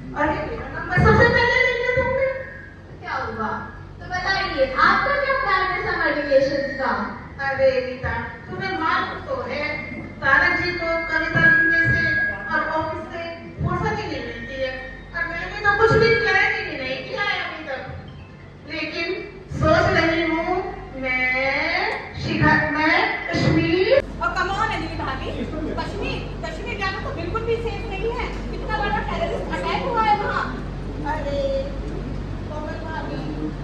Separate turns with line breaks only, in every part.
अरे मेरा नंबर सबसे पहले ले लिया तुमने।
क्या हुआ? तो बताइए आपका क्या प्लान है समर वेकेशन का?
अरे रीता, तुम्हें मालूम तो है तारक जी को कविता लिखने से और ऑफिस से फुर्सत ही नहीं मिलती है, और मैंने तो कुछ भी प्लान ही नहीं किया है अभी तक। लेकिन सोच रही हूँ मैं कश्मीर।
और कमॉन अंजलि भाभी, कश्मीर जाना तो बिल्कुल भी सेफ नहीं है। कितना बड़ा टेररिस्ट अटैक हुआ है वहाँ।
अरे कोमल भाभी,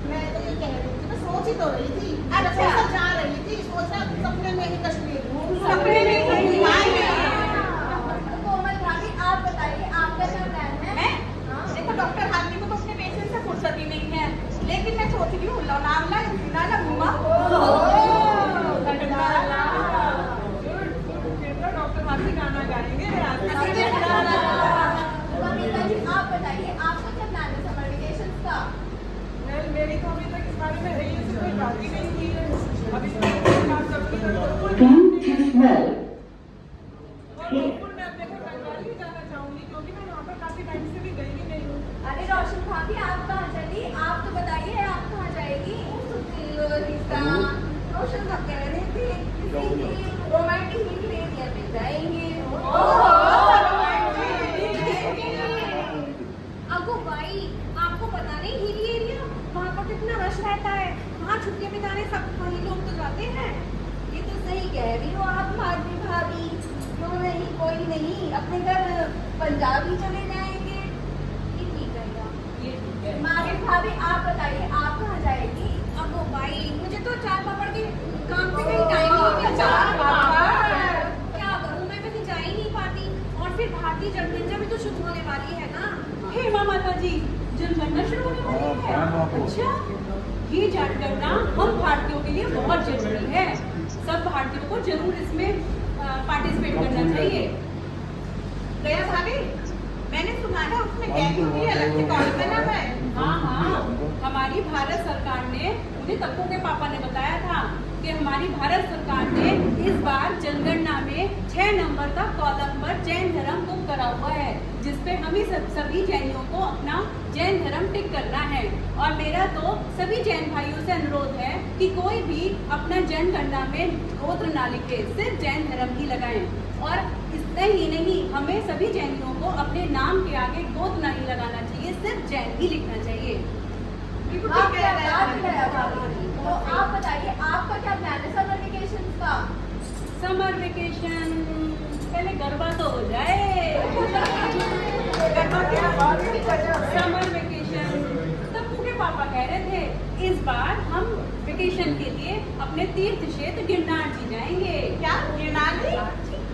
मैं तो ये कह रही थी, मैं सोच ही तो रही थी,
अच्छा।
सोचा जा रही थी, सोचा सपने में ही कश्मीर घूम लूं।
सपने में ही घूमाएंगे।
तो कोमल भाभी आप बताइए आपका क्या प्लान है?
मैं देखो डॉक्टर हाथी को तो अपने पेशेंट से फुर्सत ही नहीं है, लेकिन मैं सोच रही हूँ लोनावला घूमा। डॉक्टर हाथी गाना गाएंगे
कविता जी आप बताइए आपका क्या प्लान है समर वेकेशन का?
मेरी तो अभी तक इस बारे में है ही कोई बात ही नहीं की है। अभी बात करूँगी मैं अपने घर बंगाल ही जाना चाहूँगी, क्योंकि मैं वहाँ पर काफी टाइम से भी गई ही नहीं हूँ।
अरे रोशन भाभी आप कहाँ चली? आप तो बताइए आप कहाँ जाएगी? रोशन तो कह रहे थे किसी रोमांटिक हिल एरिया पे जाएंगे।
अगो भाई, आपको पता नहीं हिल एरिया वहाँ पर कितना रश रहता है। वहाँ छुट्टियाँ बिताने सब वही लोग तो जाते हैं।
ये तो सही कह रही हो आप माधवी भाभी। क्यों नहीं, कोई नहीं, अपने घर पंजाब ही चले जाएंगे। ये ठीक रहेगा। माधवी भाभी आप बताइए आप कहाँ जाएगी?
अगो भाई, मुझे तो चार पापड़ के काम से कहीं टाइम ही नहीं मिलता। क्या करूँ, मैं कहीं जा ही नहीं पाती। और फिर भारतीय जनगणना भी तो शुरू होने वाली है ना।
हे माता जी, जनगणना शुरू होने वाली है। अच्छा, ये जनगणना हम भारतीयों के लिए बहुत जरूरी है। सब भारतीयों को जरूर इसमें पार्टिसिपेट करना चाहिए।
गया भाभी, मैंने सुना है उसमें गैंगों की अलग से कॉलेज बना है।
हाँ, हमारी भारत सरकार ने, मुझे तक्को के पापा ने बताया था कि हमारी भारत सरकार ने इस बार जनगणना में 6 नंबर का कॉलम पर जैन धर्म बुक करा हुआ है, जिसपे हम ही सभी जैनियों को अपना जैन धर्म टिक करना है। और मेरा तो सभी जैन भाइयों से अनुरोध है कि कोई भी अपना जनगणना में गोत्र ना लिखे, सिर्फ जैन धर्म ही लगाएं। और इतना ही नहीं, हमें सभी जैनियों को अपने नाम के आगे गोत्र नहीं लगाना चाहिए, सिर्फ जैन ही लिखना चाहिए।
आप क्या बात है भाभी? तो आप बताइए आपका क्या प्लान है समर वेकेशन का?
समर वेकेशन पहले गरबा तो हो जाए। समर वेकेशन तब के पापा कह रहे थे इस बार हम वेकेशन के लिए अपने तीर्थ क्षेत्र गिरनार जी जाएंगे।
क्या गिरनार जी?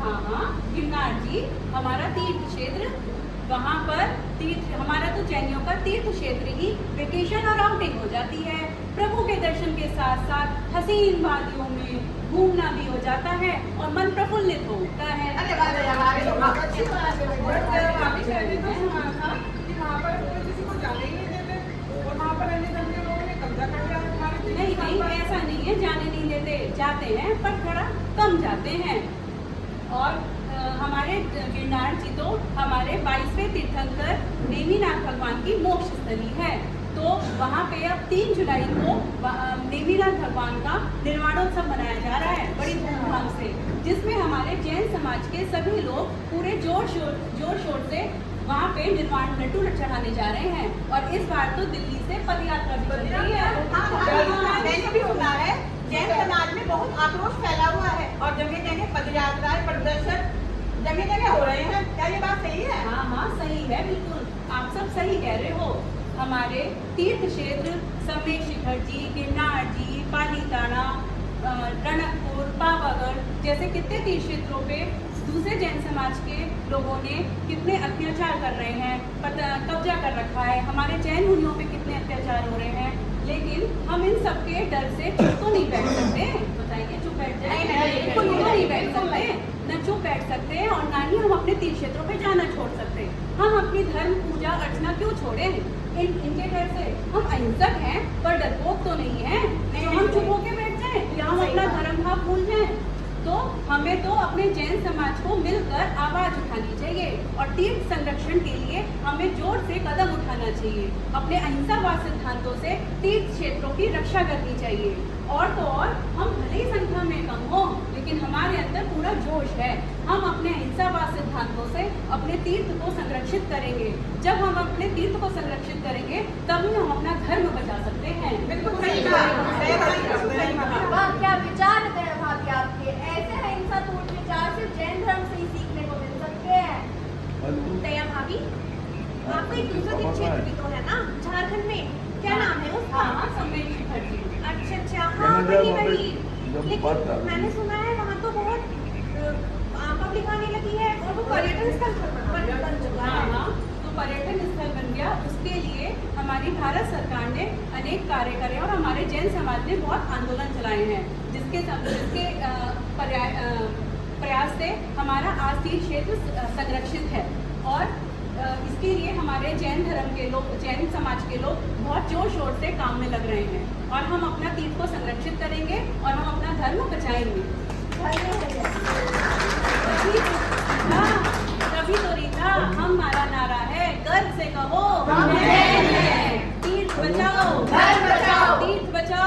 हाँ, गिरनार जी हमारा तीर्थ क्षेत्र, वहाँ पर तीर्थ, हमारा तो जैनियों का तीर्थ क्षेत्र ही वेकेशन और आउटिंग हो जाती है। प्रभु के दर्शन के साथ साथ हसीन वादियों में घूमना भी हो जाता है और मन प्रफुल्लित होता है।
अरे वाह, हमारे तो बहुत अच्छी बात है।
भाभी कहते तो सुना था कि वहाँ पर कोई किसी को जाने ही नहीं देते और वहाँ पर रहने के लोगों ने कब्जा कर लिया है हमारे। नहीं, ऐसा नहीं है, जाने नहीं देते, जाते हैं पर थोड़ा कम जाते हैं। और हमारे गिरनार जी तो हमारे 22वें तीर्थंकर नेमिनाथ भगवान की मोक्ष स्थली है। तो वहाँ पे अब 3 जुलाई को नेमिनाथ भगवान का निर्वाणोत्सव मनाया जा रहा है बड़ी धूमधाम से, जिसमें हमारे जैन समाज के सभी लोग पूरे जोर शोर से वहाँ पे निर्वाण लड्डू चढ़ाने जा रहे हैं। और इस बार तो दिल्ली से पद यात्रा भी चल रही है।
मैंने भी सुना है जैन समाज में बहुत आक्रोश फैला हुआ है और जगह जगह पद यात्राएं, प्रदर्शन जगह जगह हो रहे हैं। क्या ये बात सही है?
हाँ, सही है, बिल्कुल आप सब सही कह रहे हो। हमारे तीर्थ क्षेत्र समेत शिखर जी, गिरनार जी, पालीताना, रणकपुर, पावागढ़ जैसे कितने तीर्थ क्षेत्रों पे दूसरे जैन समाज के लोगों ने कितने अत्याचार कर रहे हैं, कब्जा कर रखा है, हमारे जैन मुनियों पे कितने अत्याचार हो रहे हैं। लेकिन हम इन सब के डर से चुप तो नहीं बैठ सकते। बताइए, चुप बैठ जाए? बिल्कुल नहीं बैठ सकते, न चुप बैठ सकते और ना ही हम अपने तीर्थ क्षेत्रों पे जाना छोड़ सकते। हम अपनी धर्म पूजा अर्चना क्यों छोड़े इनके डर से? हम अहिंसक हैं पर डरपोक तो नहीं है। तो हम चुप होके बैठ जाए या हम अपना धर्म भाव भूल जाए? तो हमें तो अपने जैन समाज को मिलकर आवाज उठानी चाहिए और तीर्थ संरक्षण के लिए हमें जोर से कदम उठाना चाहिए। अपने अहिंसावाद सिद्धांतों से तीर्थ क्षेत्रों की रक्षा करनी चाहिए। और तो और हम भले ही संख्या में कम हो, लेकिन हमारे अंदर पूरा जोश है। हम अपने अहिंसावाद सिद्धांतों से अपने तीर्थ को संरक्षित करेंगे। जब हम अपने तीर्थ को संरक्षित करेंगे तभी हम अपना धर्म बचा सकते हैं।
बिल्कुल सही कहा।
वाह, क्या विचार है भाभी आपके। ऐसे अहिंसा पूर्ण विचार सिर्फ जैन धर्म से ही सीखने को मिल सकते हैं।
दया भाभी, आपका एक दूसरा दिन क्षेत्र भी तो है ना झारखंड में, क्या नाम है उसका?
हाँ, सम्मेद शिखर जी।
अच्छा, हाँ वही। लेकिन मैंने सुना है वहाँ तो बहुत पब्लिक आने लगी है और वो पर्यटन स्थल बन चुका है।
हाँ, तो पर्यटन स्थल बन गया। उसके लिए हमारी भारत सरकार ने अनेक कार्य करे और हमारे जैन समाज ने बहुत आंदोलन चलाए हैं, जिसके प्रयास से हमारा आज तीर्थ क्षेत्र संरक्षित है। और इसके लिए हमारे जैन धर्म के लोग, जैन समाज के लोग बहुत जोर शोर से काम में लग रहे हैं और हम अपना तीर्थ को संरक्षित करेंगे और हम अपना धर्म बचाएंगे। तभी तो रीता हमारा नारा है, गर्व से कहो हम जैन हैं। तीर्थ बचाओ, धर्म बचाओ, तीर्थ बचाओ।